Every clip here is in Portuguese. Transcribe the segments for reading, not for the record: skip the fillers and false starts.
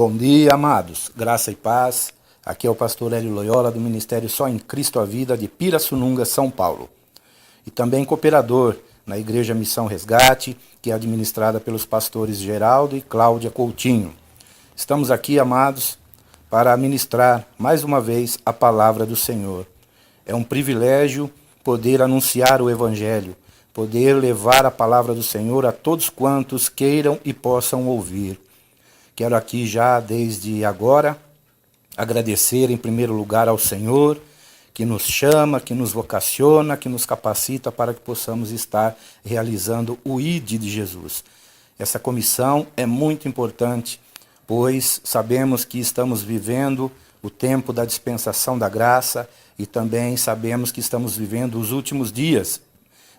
Bom dia, amados. Graça e paz. Aqui é o pastor Hélio Loyola, do Ministério Só em Cristo a Vida, de Pirassununga, São Paulo. E também cooperador na Igreja Missão Resgate, que é administrada pelos pastores Geraldo e Cláudia Coutinho. Estamos aqui, amados, para ministrar mais uma vez a palavra do Senhor. É um privilégio poder anunciar o Evangelho, poder levar a palavra do Senhor a todos quantos queiram e possam ouvir. Quero aqui já, desde agora, agradecer em primeiro lugar ao Senhor, que nos chama, que nos vocaciona, que nos capacita para que possamos estar realizando o ID de Jesus. Essa comissão é muito importante, pois sabemos que estamos vivendo o tempo da dispensação da graça e também sabemos que estamos vivendo os últimos dias,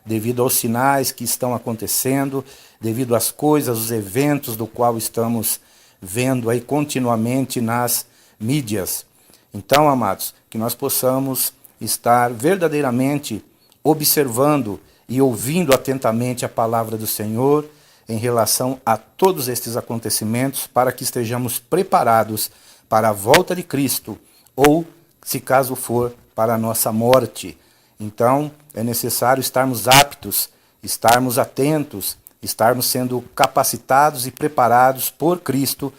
devido aos sinais que estão acontecendo, devido às coisas, os eventos do qual estamos vendo aí continuamente nas mídias. Então, amados, que nós possamos estar verdadeiramente observando e ouvindo atentamente a palavra do Senhor em relação a todos estes acontecimentos, para que estejamos preparados para a volta de Cristo, ou, se caso for, para a nossa morte. Então, é necessário estarmos aptos, estarmos atentos, estarmos sendo capacitados e preparados por Cristo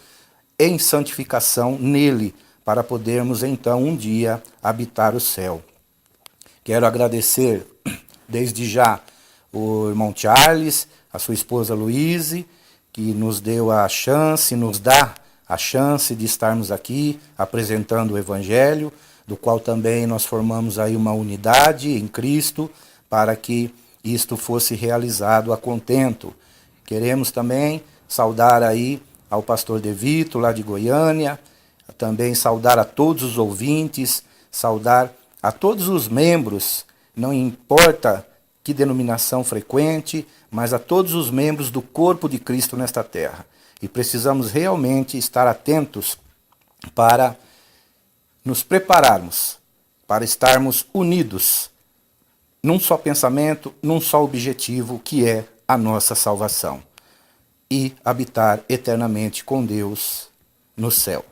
em santificação nele, para podermos então um dia habitar o céu. Quero agradecer desde já o irmão Charles, a sua esposa Luíse, que nos deu a chance, nos dá a chance de estarmos aqui apresentando o Evangelho, do qual também nós formamos aí uma unidade em Cristo, para que isto fosse realizado a contento. Queremos também saudar aí ao pastor De Vito, lá de Goiânia, também saudar a todos os ouvintes, saudar a todos os membros, não importa que denominação frequente, mas a todos os membros do corpo de Cristo nesta terra. E precisamos realmente estar atentos para nos prepararmos, para estarmos unidos num só pensamento, num só objetivo, que é a nossa salvação, e habitar eternamente com Deus no céu.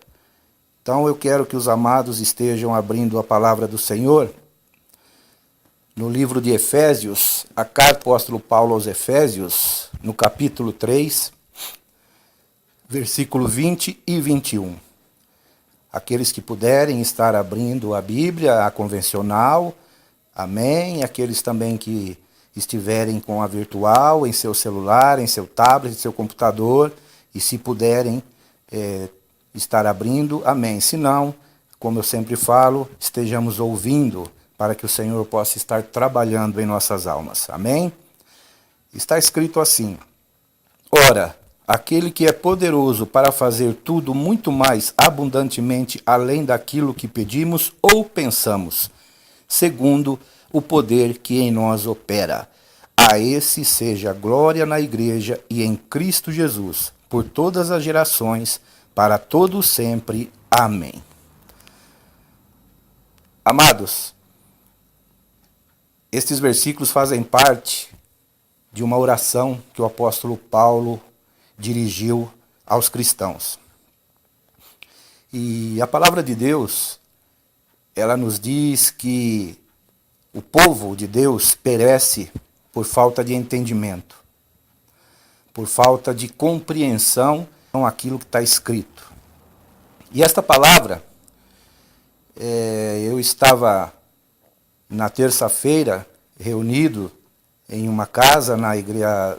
Então eu quero que os amados estejam abrindo a palavra do Senhor no livro de Efésios, a carta do apóstolo Paulo aos Efésios, no capítulo 3, versículo 20 e 21. Aqueles que puderem estar abrindo a Bíblia, a convencional, amém. Aqueles também que estiverem com a virtual, em seu celular, em seu tablet, em seu computador, e se puderem estar abrindo, amém. Se não, como eu sempre falo, estejamos ouvindo, para que o Senhor possa estar trabalhando em nossas almas, amém? Está escrito assim: ora, aquele que é poderoso para fazer tudo muito mais abundantemente além daquilo que pedimos ou pensamos, segundo o poder que em nós opera. A esse seja a glória na Igreja e em Cristo Jesus, por todas as gerações, para todos sempre. Amém. Amados, estes versículos fazem parte de uma oração que o apóstolo Paulo dirigiu aos cristãos. E a palavra de Deus, ela nos diz que o povo de Deus perece por falta de entendimento, por falta de compreensão com aquilo que está escrito. E esta palavra, eu estava na terça-feira reunido em uma casa, na igreja,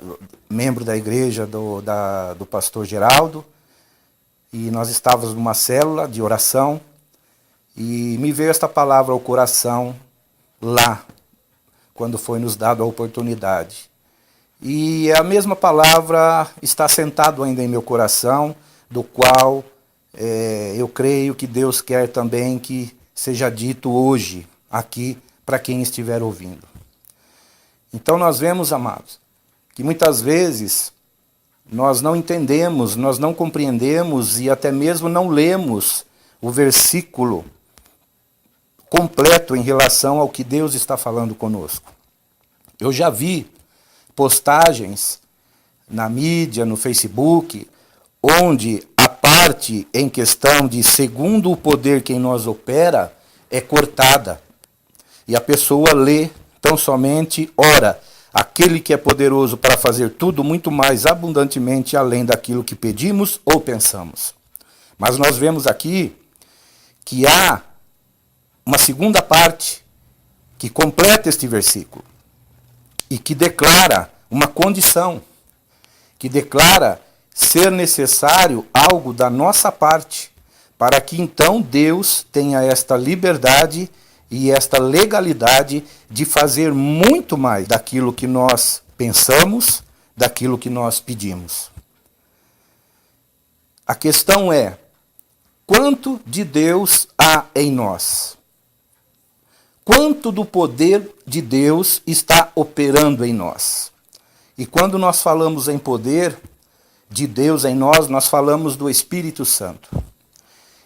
membro da igreja do pastor Geraldo, e nós estávamos numa célula de oração, e me veio esta palavra ao coração lá, quando foi nos dado a oportunidade. E a mesma palavra está sentado ainda em meu coração, do qual eu creio que Deus quer também que seja dito hoje, aqui, para quem estiver ouvindo. Então nós vemos, amados, que muitas vezes nós não entendemos, nós não compreendemos e até mesmo não lemos o versículo completo em relação ao que Deus está falando conosco. Eu já vi postagens na mídia, no Facebook, onde a parte em questão de segundo o poder que em nós opera é cortada. E a pessoa lê tão somente, ora, aquele que é poderoso para fazer tudo muito mais abundantemente além daquilo que pedimos ou pensamos. Mas nós vemos aqui que há uma segunda parte que completa este versículo e que declara uma condição, que declara ser necessário algo da nossa parte, para que então Deus tenha esta liberdade e esta legalidade de fazer muito mais daquilo que nós pensamos, daquilo que nós pedimos. A questão é, quanto de Deus há em nós? Quanto do poder de Deus está operando em nós? E quando nós falamos em poder de Deus em nós, nós falamos do Espírito Santo.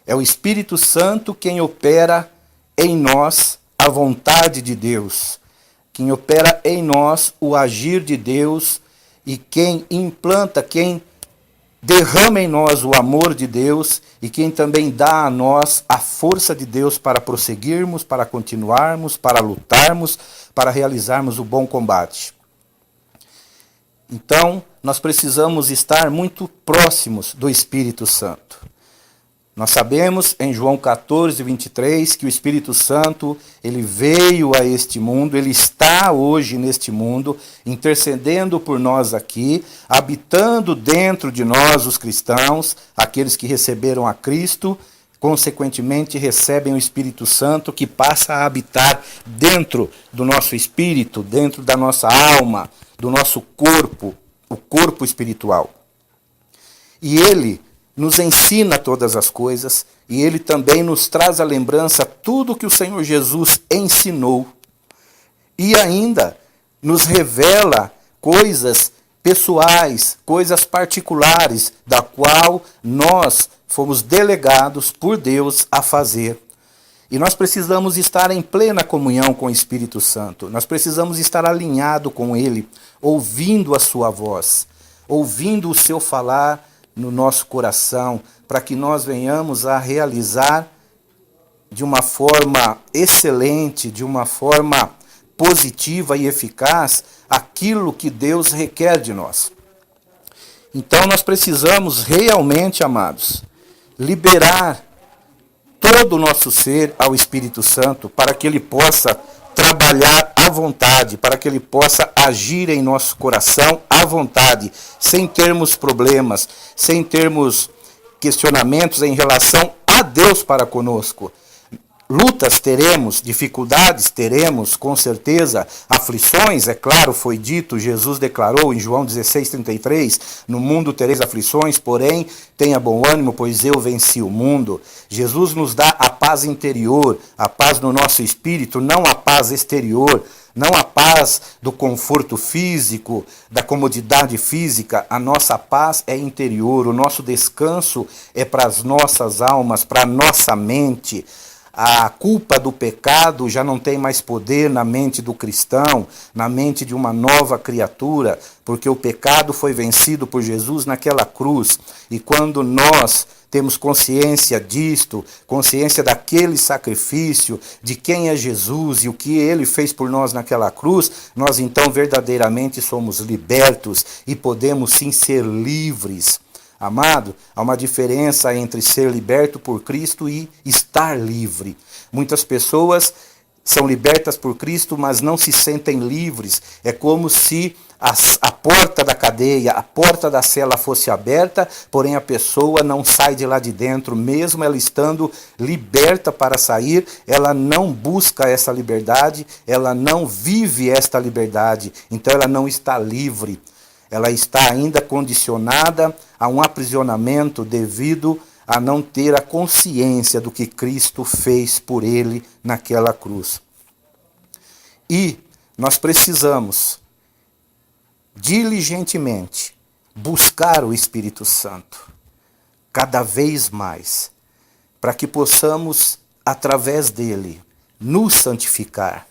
É o Espírito Santo quem opera em nós a vontade de Deus, quem opera em nós o agir de Deus e quem implanta, quem derrama em nós o amor de Deus e quem também dá a nós a força de Deus para prosseguirmos, para continuarmos, para lutarmos, para realizarmos o bom combate. Então, nós precisamos estar muito próximos do Espírito Santo. Nós sabemos em João 14, 23, que o Espírito Santo, ele veio a este mundo, ele está hoje neste mundo, intercedendo por nós aqui, habitando dentro de nós, os cristãos, aqueles que receberam a Cristo, consequentemente recebem o Espírito Santo, que passa a habitar dentro do nosso espírito, dentro da nossa alma, do nosso corpo, o corpo espiritual. E ele nos ensina todas as coisas, e ele também nos traz à lembrança tudo que o Senhor Jesus ensinou, e ainda nos revela coisas pessoais, coisas particulares, da qual nós fomos delegados por Deus a fazer. E nós precisamos estar em plena comunhão com o Espírito Santo. Nós precisamos estar alinhado com Ele, ouvindo a sua voz, ouvindo o seu falar no nosso coração, para que nós venhamos a realizar de uma forma excelente, de uma forma positiva e eficaz, aquilo que Deus requer de nós. Então nós precisamos realmente, amados, liberar todo o nosso ser ao Espírito Santo, para que ele possa trabalhar à vontade, para que ele possa agir em nosso coração à vontade, sem termos problemas, sem termos questionamentos em relação a Deus para conosco. Lutas teremos, dificuldades teremos, com certeza, aflições, é claro, foi dito, Jesus declarou em João 16:33, no mundo tereis aflições, porém, tenha bom ânimo, pois eu venci o mundo. Jesus nos dá a paz interior, a paz no nosso espírito, não a paz exterior, não a paz do conforto físico, da comodidade física. A nossa paz é interior, o nosso descanso é para as nossas almas, para a nossa mente. A culpa do pecado já não tem mais poder na mente do cristão, na mente de uma nova criatura, porque o pecado foi vencido por Jesus naquela cruz. E quando nós temos consciência disto, consciência daquele sacrifício, de quem é Jesus e o que ele fez por nós naquela cruz, nós então verdadeiramente somos libertos e podemos sim ser livres. Amado, há uma diferença entre ser liberto por Cristo e estar livre. Muitas pessoas são libertas por Cristo, mas não se sentem livres. É como se a porta da cadeia, a porta da cela fosse aberta, porém a pessoa não sai de lá de dentro, mesmo ela estando liberta para sair, ela não busca essa liberdade, ela não vive esta liberdade, então ela não está livre. Ela está ainda condicionada a um aprisionamento devido a não ter a consciência do que Cristo fez por ele naquela cruz. E nós precisamos diligentemente buscar o Espírito Santo cada vez mais, para que possamos, através dele, nos santificar,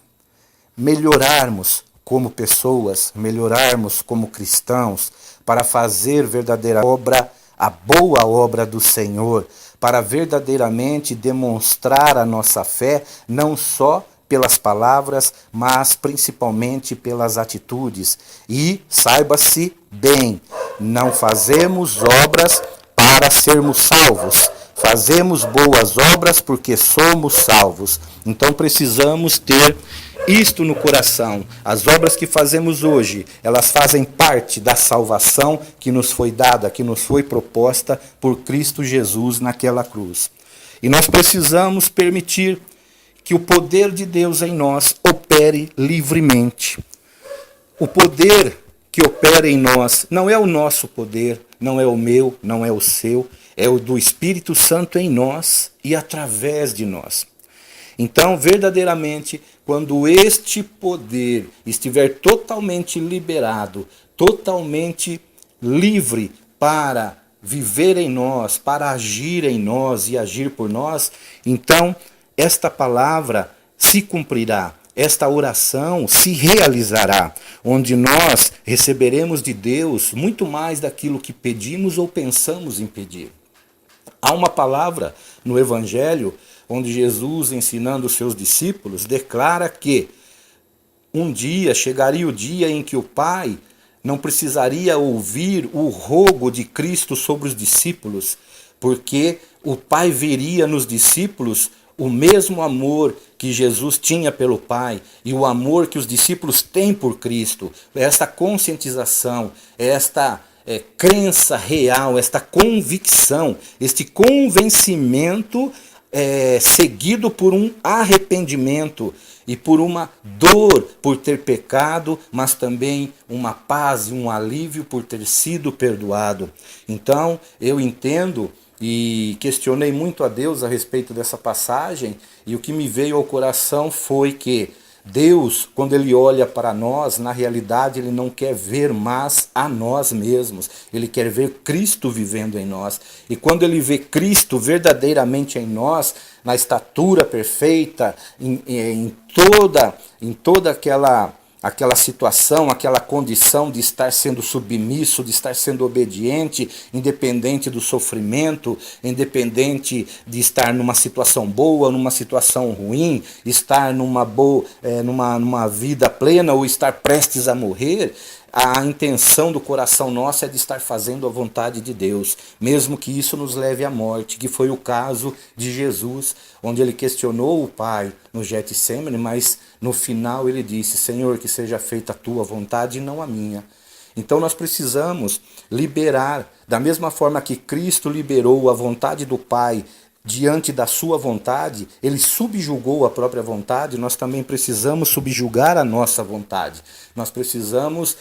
melhorarmos como pessoas, melhorarmos como cristãos, para fazer verdadeira obra a boa obra do Senhor, para verdadeiramente demonstrar a nossa fé, não só pelas palavras, mas principalmente pelas atitudes. E saiba-se bem, não fazemos obras para sermos salvos. Fazemos boas obras porque somos salvos. Então precisamos ter isto no coração. As obras que fazemos hoje, elas fazem parte da salvação que nos foi dada, que nos foi proposta por Cristo Jesus naquela cruz. E nós precisamos permitir que o poder de Deus em nós opere livremente. O poder que opera em nós não é o nosso poder, não é o meu, não é o seu, é o do Espírito Santo em nós e através de nós. Então, verdadeiramente, quando este poder estiver totalmente liberado, totalmente livre para viver em nós, para agir em nós e agir por nós, então esta palavra se cumprirá, esta oração se realizará, onde nós receberemos de Deus muito mais daquilo que pedimos ou pensamos em pedir. Há uma palavra no Evangelho onde Jesus, ensinando os seus discípulos, declara que um dia chegaria o dia em que o Pai não precisaria ouvir o rogo de Cristo sobre os discípulos, porque o Pai veria nos discípulos o mesmo amor que Jesus tinha pelo Pai e o amor que os discípulos têm por Cristo. Esta conscientização, esta crença real, esta convicção, este convencimento seguido por um arrependimento e por uma dor por ter pecado, mas também uma paz e um alívio por ter sido perdoado. Então, eu entendo e questionei muito a Deus a respeito dessa passagem, e o que me veio ao coração foi que Deus, quando Ele olha para nós, na realidade Ele não quer ver mais a nós mesmos. Ele quer ver Cristo vivendo em nós. E quando Ele vê Cristo verdadeiramente em nós, na estatura perfeita, em toda aquela situação, aquela condição de estar sendo submisso, de estar sendo obediente, independente do sofrimento, independente de estar numa situação boa, numa situação ruim, estar numa vida plena ou estar prestes a morrer. A intenção do coração nosso é de estar fazendo a vontade de Deus, mesmo que isso nos leve à morte, que foi o caso de Jesus, onde ele questionou o Pai no Getsêmani, mas no final ele disse: Senhor, que seja feita a tua vontade e não a minha. Então nós precisamos liberar, da mesma forma que Cristo liberou a vontade do Pai diante da sua vontade, ele subjugou a própria vontade, nós também precisamos subjugar a nossa vontade. Nós precisamos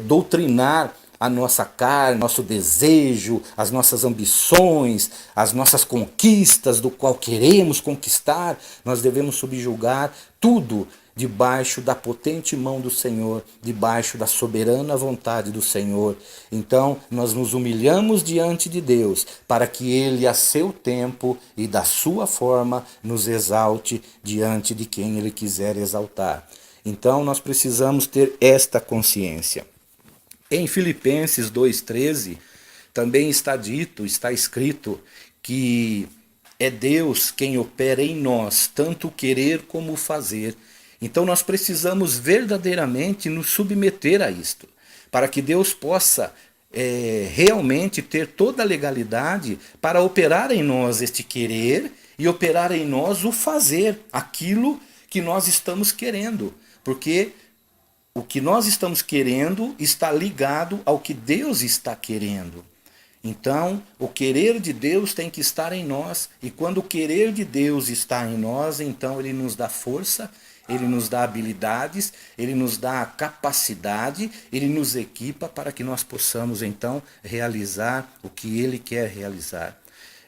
doutrinar a nossa carne, nosso desejo, as nossas ambições, as nossas conquistas, do qual queremos conquistar. Nós devemos subjugar tudo debaixo da potente mão do Senhor, debaixo da soberana vontade do Senhor. Então, nós nos humilhamos diante de Deus, para que Ele, a seu tempo e da sua forma, nos exalte diante de quem Ele quiser exaltar. Então, nós precisamos ter esta consciência. Em Filipenses 2,13, também está escrito, que é Deus quem opera em nós, tanto o querer como o fazer. Então nós precisamos verdadeiramente nos submeter a isto, para que Deus possa realmente ter toda a legalidade para operar em nós este querer e operar em nós o fazer, aquilo que nós estamos querendo. Porque o que nós estamos querendo está ligado ao que Deus está querendo. Então, o querer de Deus tem que estar em nós, e quando o querer de Deus está em nós, então Ele nos dá força, Ele nos dá habilidades, Ele nos dá a capacidade, Ele nos equipa para que nós possamos então realizar o que Ele quer realizar.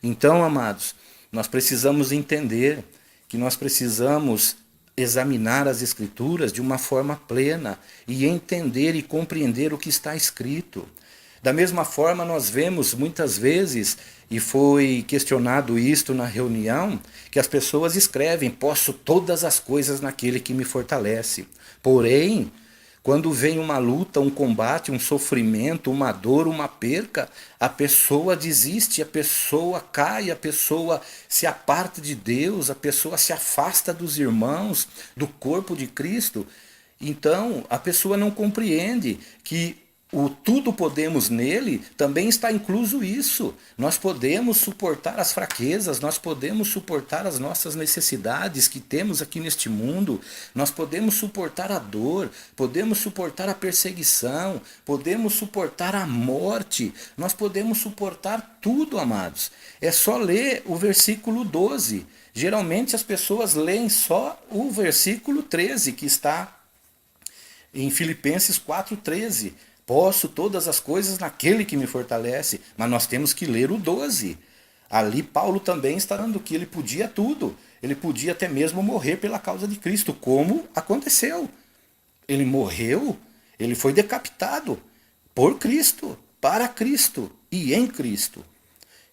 Então, amados, nós precisamos entender que nós precisamos examinar as Escrituras de uma forma plena e entender e compreender o que está escrito. Da mesma forma, nós vemos muitas vezes, e foi questionado isto na reunião, que as pessoas escrevem: posso todas as coisas naquele que me fortalece. Porém, Quando vem uma luta, um combate, um sofrimento, uma dor, uma perca, a pessoa desiste, a pessoa cai, a pessoa se aparta de Deus, a pessoa se afasta dos irmãos, do corpo de Cristo. Então, a pessoa não compreende que o tudo podemos nele também está incluso isso. Nós podemos suportar as fraquezas, nós podemos suportar as nossas necessidades que temos aqui neste mundo, nós podemos suportar a dor, podemos suportar a perseguição, podemos suportar a morte, nós podemos suportar tudo, amados. É só ler o versículo 12. Geralmente as pessoas leem só o versículo 13, que está em Filipenses 4,13. Posso todas as coisas naquele que me fortalece. Mas nós temos que ler o 12. Ali Paulo também está dando que ele podia tudo. Ele podia até mesmo morrer pela causa de Cristo, como aconteceu. Ele morreu, ele foi decapitado por Cristo, para Cristo e em Cristo.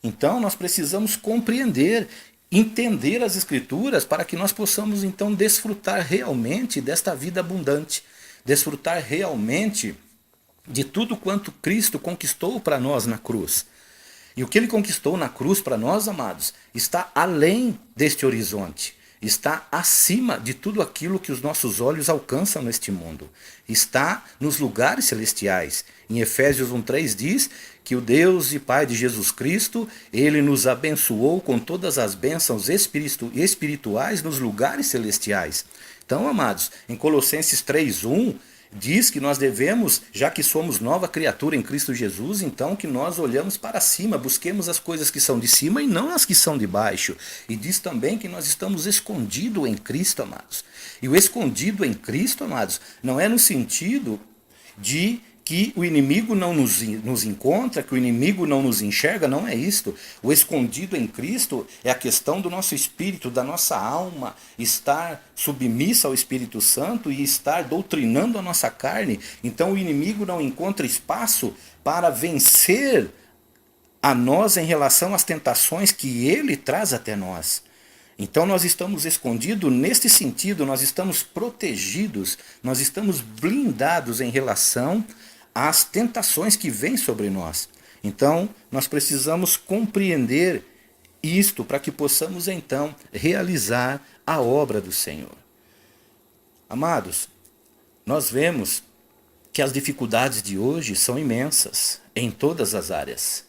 Então nós precisamos compreender, entender as Escrituras para que nós possamos então desfrutar realmente desta vida abundante. Desfrutar realmente de tudo quanto Cristo conquistou para nós na cruz. E o que ele conquistou na cruz para nós, amados, está além deste horizonte. Está acima de tudo aquilo que os nossos olhos alcançam neste mundo. Está nos lugares celestiais. Em Efésios 1,3 diz que o Deus e Pai de Jesus Cristo, ele nos abençoou com todas as bênçãos espirituais nos lugares celestiais. Então, amados, em Colossenses 3,1, diz que nós devemos, já que somos nova criatura em Cristo Jesus, então que nós olhamos para cima, busquemos as coisas que são de cima e não as que são de baixo. E diz também que nós estamos escondidos em Cristo, amados. E o escondido em Cristo, amados, não é no sentido de que o inimigo não nos encontra, que o inimigo não nos enxerga, não é isto. O escondido em Cristo é a questão do nosso espírito, da nossa alma, estar submissa ao Espírito Santo e estar doutrinando a nossa carne. Então o inimigo não encontra espaço para vencer a nós em relação às tentações que ele traz até nós. Então nós estamos escondidos neste sentido, nós estamos protegidos, nós estamos blindados em relação às tentações que vêm sobre nós. Então nós precisamos compreender isto para que possamos então realizar a obra do Senhor. Amados, nós vemos que as dificuldades de hoje são imensas em todas as áreas.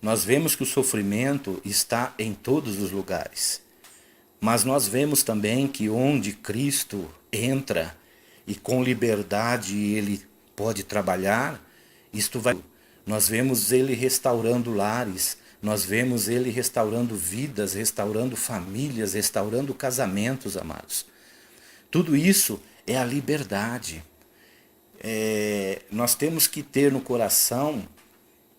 Nós vemos que o sofrimento está em todos os lugares. Mas nós vemos também que onde Cristo entra e com liberdade ele pode trabalhar, isto vai. Nós vemos ele restaurando lares, nós vemos ele restaurando vidas, restaurando famílias, restaurando casamentos, amados. Tudo isso é a liberdade. Nós temos que ter no coração,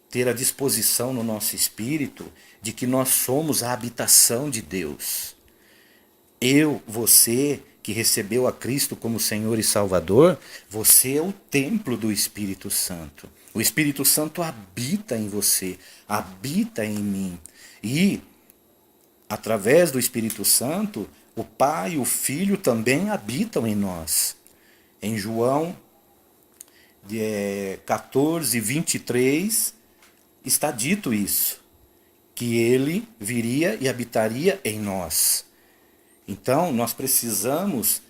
ter a disposição no nosso espírito de que nós somos a habitação de Deus. Você que recebeu a Cristo como Senhor e Salvador, você é o templo do Espírito Santo. O Espírito Santo habita em você, habita em mim. E, através do Espírito Santo, o Pai e o Filho também habitam em nós. Em João 14, 23, está dito isso, que ele viria e habitaria em nós. Então, nós precisamos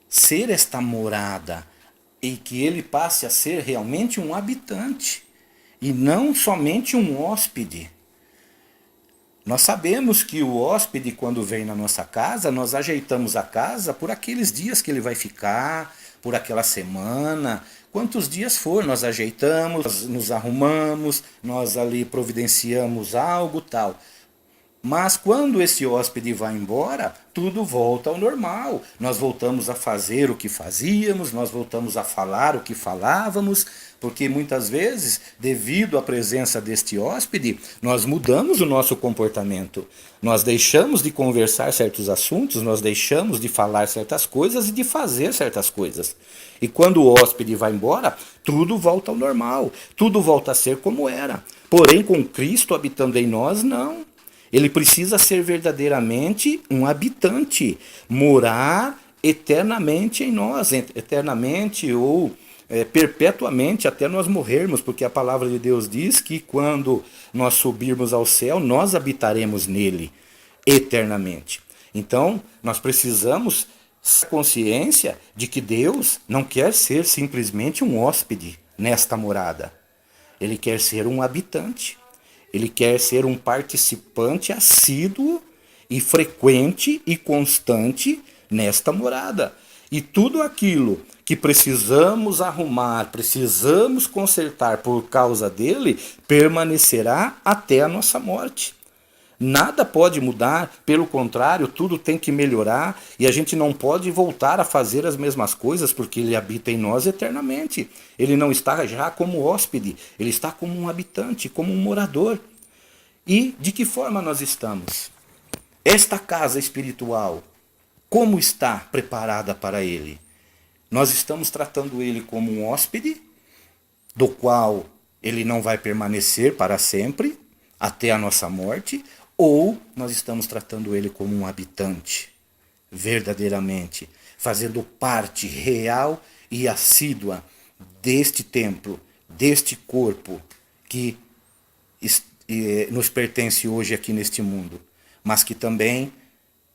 ser esta morada e que ele passe a ser realmente um habitante e não somente um hóspede. Nós sabemos que o hóspede, quando vem na nossa casa, nós ajeitamos a casa por aqueles dias que ele vai ficar, por aquela semana. Quantos dias for, nós ajeitamos, nós nos arrumamos, nós ali providenciamos algo, tal. Mas quando esse hóspede vai embora, tudo volta ao normal. Nós voltamos a fazer o que fazíamos, nós voltamos a falar o que falávamos, porque muitas vezes, devido à presença deste hóspede, nós mudamos o nosso comportamento. Nós deixamos de conversar certos assuntos, nós deixamos de falar certas coisas e de fazer certas coisas. E quando o hóspede vai embora, tudo volta ao normal, tudo volta a ser como era. Porém, com Cristo habitando em nós, não. Ele precisa ser verdadeiramente um habitante, morar eternamente em nós, eternamente ou perpetuamente até nós morrermos, porque a palavra de Deus diz que quando nós subirmos ao céu, nós habitaremos nele eternamente. Então, nós precisamos ter consciência de que Deus não quer ser simplesmente um hóspede nesta morada. Ele quer ser um habitante. Ele quer ser um participante assíduo e frequente e constante nesta morada. E tudo aquilo que precisamos arrumar, precisamos consertar por causa dele, permanecerá até a nossa morte. Nada pode mudar, pelo contrário, tudo tem que melhorar e a gente não pode voltar a fazer as mesmas coisas porque ele habita em nós eternamente. Ele não está já como hóspede, ele está como um habitante, como um morador. E de que forma nós estamos? Esta casa espiritual, como está preparada para ele? Nós estamos tratando ele como um hóspede, do qual ele não vai permanecer para sempre, até a nossa morte, ou nós estamos tratando ele como um habitante, verdadeiramente, fazendo parte real e assídua deste templo, deste corpo que nos pertence hoje aqui neste mundo, mas que também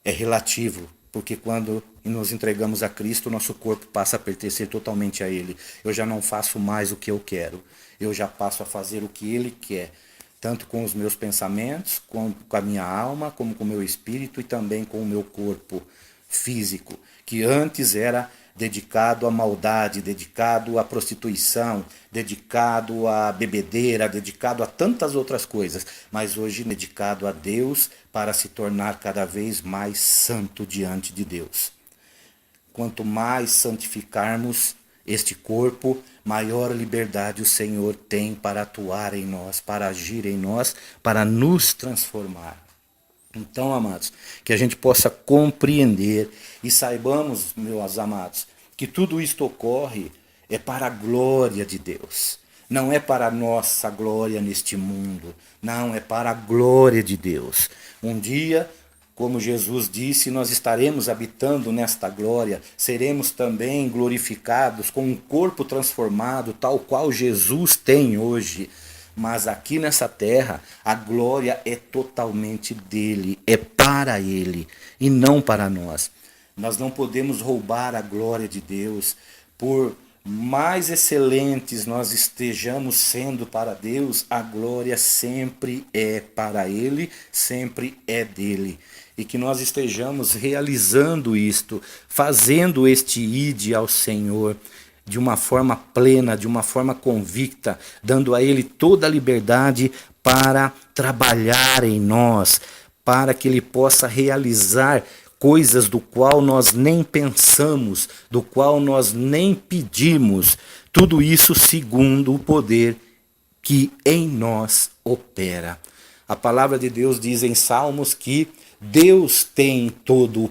é relativo, porque quando nos entregamos a Cristo, nosso corpo passa a pertencer totalmente a Ele. Eu já não faço mais o que eu quero, eu já passo a fazer o que Ele quer, tanto com os meus pensamentos, com a minha alma, como com o meu espírito e também com o meu corpo físico, que antes era dedicado à maldade, dedicado à prostituição, dedicado à bebedeira, dedicado a tantas outras coisas, mas hoje dedicado a Deus para se tornar cada vez mais santo diante de Deus. Quanto mais santificarmos este corpo, maior liberdade o Senhor tem para atuar em nós, para agir em nós, para nos transformar. Então, amados, que a gente possa compreender e saibamos, meus amados, que tudo isto ocorre é para a glória de Deus. Não é para a nossa glória neste mundo, não, é para a glória de Deus. Um dia, como Jesus disse, nós estaremos habitando nesta glória, seremos também glorificados com um corpo transformado, tal qual Jesus tem hoje. Mas aqui nessa terra, a glória é totalmente dele, é para ele e não para nós. Nós não podemos roubar a glória de Deus. Por mais excelentes nós estejamos sendo para Deus, a glória sempre é para ele, sempre é dele. E que nós estejamos realizando isto, fazendo este ide ao Senhor, de uma forma plena, de uma forma convicta, dando a Ele toda a liberdade para trabalhar em nós, para que Ele possa realizar coisas do qual nós nem pensamos, do qual nós nem pedimos, tudo isso segundo o poder que em nós opera. A palavra de Deus diz em Salmos que Deus tem todo o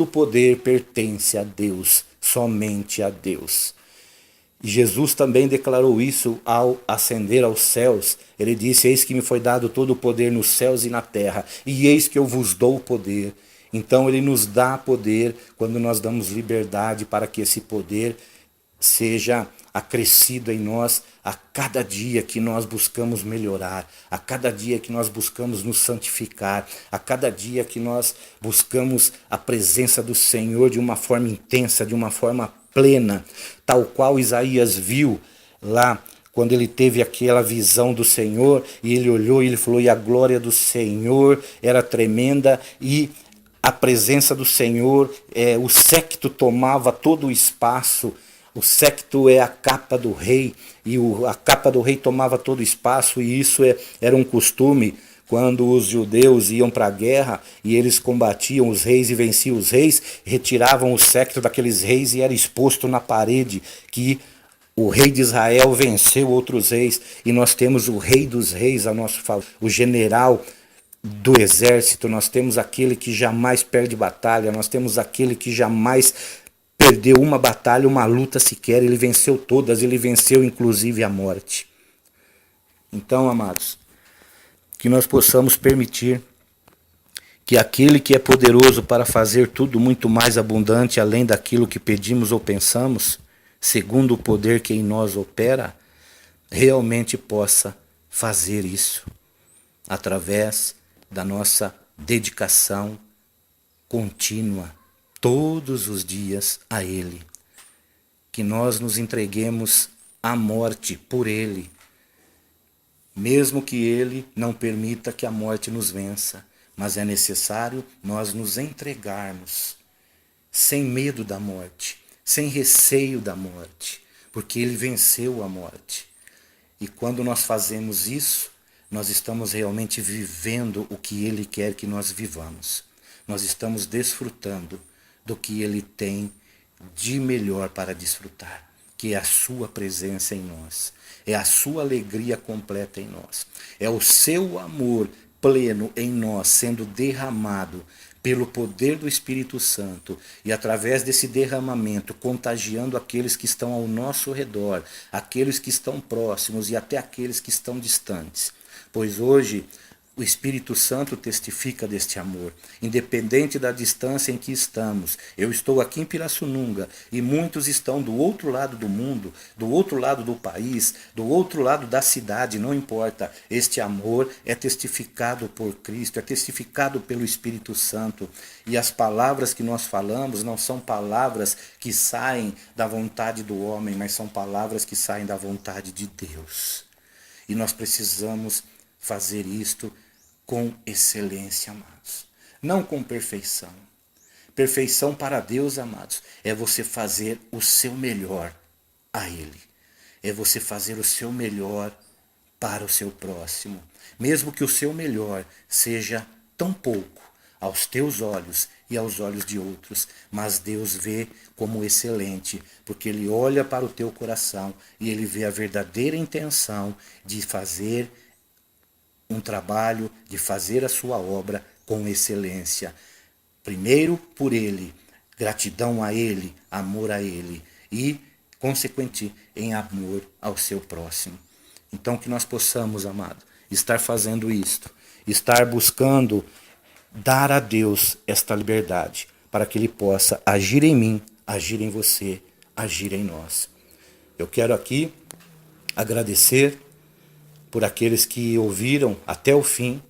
poder pertence a Deus, somente a Deus. E Jesus também declarou isso ao ascender aos céus. Ele disse: eis que me foi dado todo o poder nos céus e na terra, e eis que eu vos dou o poder. Então ele nos dá poder quando nós damos liberdade para que esse poder seja acrescido em nós a cada dia que nós buscamos melhorar, a cada dia que nós buscamos nos santificar, a cada dia que nós buscamos a presença do Senhor de uma forma intensa, de uma forma plena, tal qual Isaías viu lá quando ele teve aquela visão do Senhor, e ele olhou e ele falou, e a glória do Senhor era tremenda, e a presença do Senhor, o séquito tomava todo o espaço. O séquito é a capa do rei, e a capa do rei tomava todo o espaço, e isso era um costume quando os judeus iam para a guerra e eles combatiam os reis e venciam os reis, retiravam o séquito daqueles reis e era exposto na parede que o rei de Israel venceu outros reis, e nós temos o rei dos reis a nosso favor, o general do exército, nós temos aquele que jamais perde batalha, nós temos aquele que jamais perdeu uma batalha, uma luta sequer, ele venceu todas, ele venceu inclusive a morte. Então, amados, que nós possamos permitir que aquele que é poderoso para fazer tudo muito mais abundante, além daquilo que pedimos ou pensamos, segundo o poder que em nós opera, realmente possa fazer isso através da nossa dedicação contínua, todos os dias a Ele. Que nós nos entreguemos à morte por Ele, mesmo que Ele não permita que a morte nos vença, mas é necessário nós nos entregarmos sem medo da morte, sem receio da morte, porque Ele venceu a morte. E quando nós fazemos isso, nós estamos realmente vivendo o que Ele quer que nós vivamos. Nós estamos desfrutando do que Ele tem de melhor para desfrutar, que é a sua presença em nós, é a sua alegria completa em nós, é o seu amor pleno em nós sendo derramado pelo poder do Espírito Santo e através desse derramamento contagiando aqueles que estão ao nosso redor, aqueles que estão próximos e até aqueles que estão distantes. Pois hoje o Espírito Santo testifica deste amor, independente da distância em que estamos. Eu estou aqui em Pirassununga e muitos estão do outro lado do mundo, do outro lado do país, do outro lado da cidade, não importa. Este amor é testificado por Cristo, é testificado pelo Espírito Santo. E as palavras que nós falamos não são palavras que saem da vontade do homem, mas são palavras que saem da vontade de Deus. E nós precisamos fazer isto com excelência, amados. Não com perfeição. Perfeição para Deus, amados, é você fazer o seu melhor a Ele. É você fazer o seu melhor para o seu próximo. Mesmo que o seu melhor seja tão pouco aos teus olhos e aos olhos de outros, mas Deus vê como excelente, porque Ele olha para o teu coração e Ele vê a verdadeira intenção de fazer um trabalho, de fazer a sua obra com excelência. Primeiro por Ele, gratidão a Ele, amor a Ele e, consequente, em amor ao seu próximo. Então que nós possamos, amado, estar fazendo isto, estar buscando dar a Deus esta liberdade, para que Ele possa agir em mim, agir em você, agir em nós. Eu quero aqui agradecer por aqueles que ouviram até o fim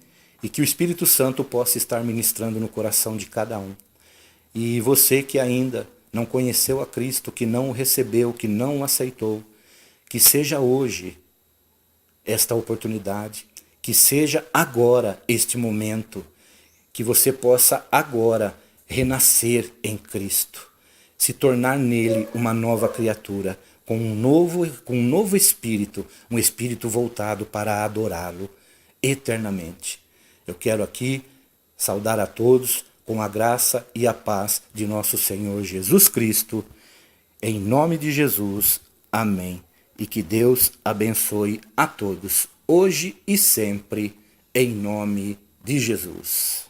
e que o Espírito Santo possa estar ministrando no coração de cada um. E você que ainda não conheceu a Cristo, que não o recebeu, que não o aceitou, que seja hoje esta oportunidade, que seja agora este momento, que você possa agora renascer em Cristo, se tornar nele uma nova criatura, com um novo espírito, um espírito voltado para adorá-lo eternamente. Eu quero aqui saudar a todos com a graça e a paz de nosso Senhor Jesus Cristo. Em nome de Jesus, amém. E que Deus abençoe a todos, hoje e sempre, em nome de Jesus.